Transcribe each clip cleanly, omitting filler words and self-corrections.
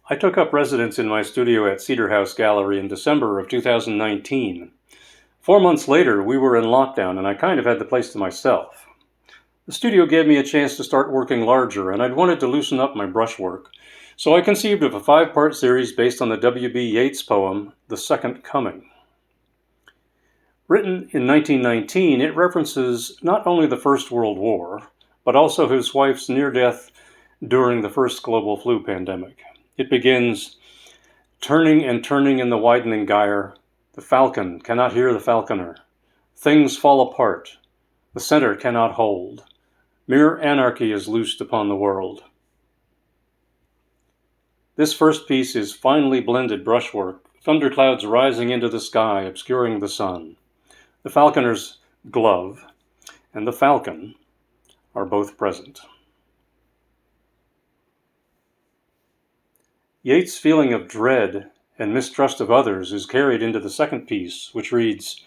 I took up residence in my studio at Cedar House Gallery in December of 2019. 4 months later, we were in lockdown and I kind of had the place to myself. The studio gave me a chance to start working larger, and I'd wanted to loosen up my brushwork. So I conceived of a 5-part series based on the W.B. Yeats poem, The Second Coming. Written in 1919, it references not only the First World War, but also his wife's near death during the first global flu pandemic. It begins, turning and turning in the widening gyre, the falcon cannot hear the falconer. Things fall apart. The center cannot hold. Mere anarchy is loosed upon the world. This first piece is finely blended brushwork, thunderclouds rising into the sky, obscuring the sun. The falconer's glove and the falcon are both present. Yeats' feeling of dread and mistrust of others is carried into the second piece, which reads,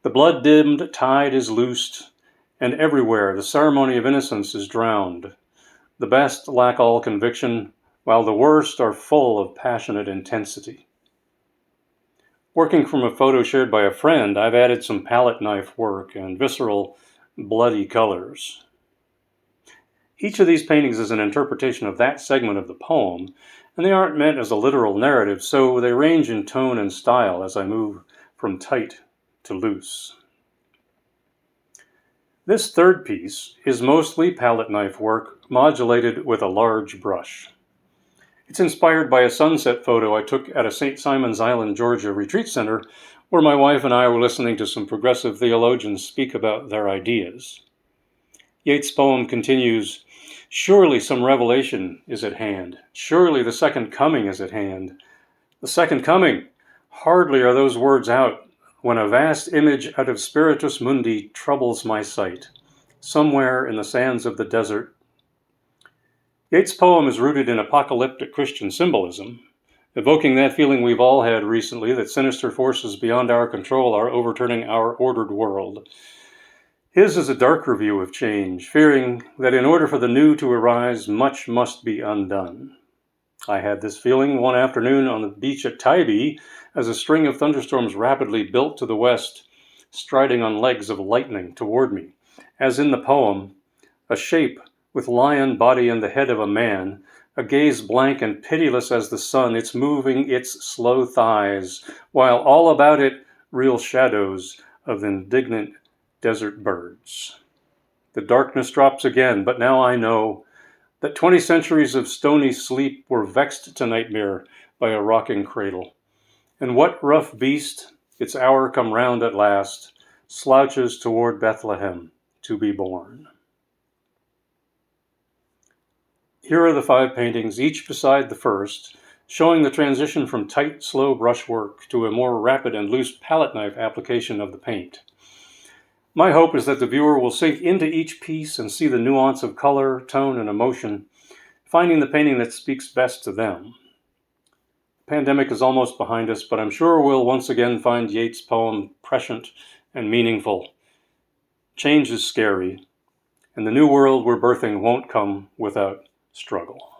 "The blood-dimmed tide is loosed, and everywhere the ceremony of innocence is drowned. The best lack all conviction, while the worst are full of passionate intensity." Working from a photo shared by a friend, I've added some palette knife work and visceral, bloody colors. Each of these paintings is an interpretation of that segment of the poem, and they aren't meant as a literal narrative, so they range in tone and style as I move from tight to loose. This third piece is mostly palette knife work modulated with a large brush. It's inspired by a sunset photo I took at a St. Simon's Island, Georgia retreat center, where my wife and I were listening to some progressive theologians speak about their ideas. Yeats' poem continues, "Surely some revelation is at hand. Surely the second coming is at hand. The second coming." Hardly are those words out when a vast image out of Spiritus Mundi troubles my sight, somewhere in the sands of the desert. Yeats' poem is rooted in apocalyptic Christian symbolism, evoking that feeling we've all had recently that sinister forces beyond our control are overturning our ordered world. His is a darker view of change, fearing that in order for the new to arise, much must be undone. I had this feeling one afternoon on the beach at Tybee as a string of thunderstorms rapidly built to the west, striding on legs of lightning toward me. As in the poem, a shape with lion body and the head of a man, a gaze blank and pitiless as the sun, it's moving its slow thighs, while all about it reel shadows of indignant desert birds. The darkness drops again, but now I know that 20 centuries of stony sleep were vexed to nightmare by a rocking cradle. And what rough beast, its hour come round at last, slouches toward Bethlehem to be born? Here are the 5 paintings, each beside the first, showing the transition from tight, slow brushwork to a more rapid and loose palette knife application of the paint. My hope is that the viewer will sink into each piece and see the nuance of color, tone, and emotion, finding the painting that speaks best to them. The pandemic is almost behind us, but I'm sure we'll once again find Yeats' poem prescient and meaningful. Change is scary, and the new world we're birthing won't come without struggle.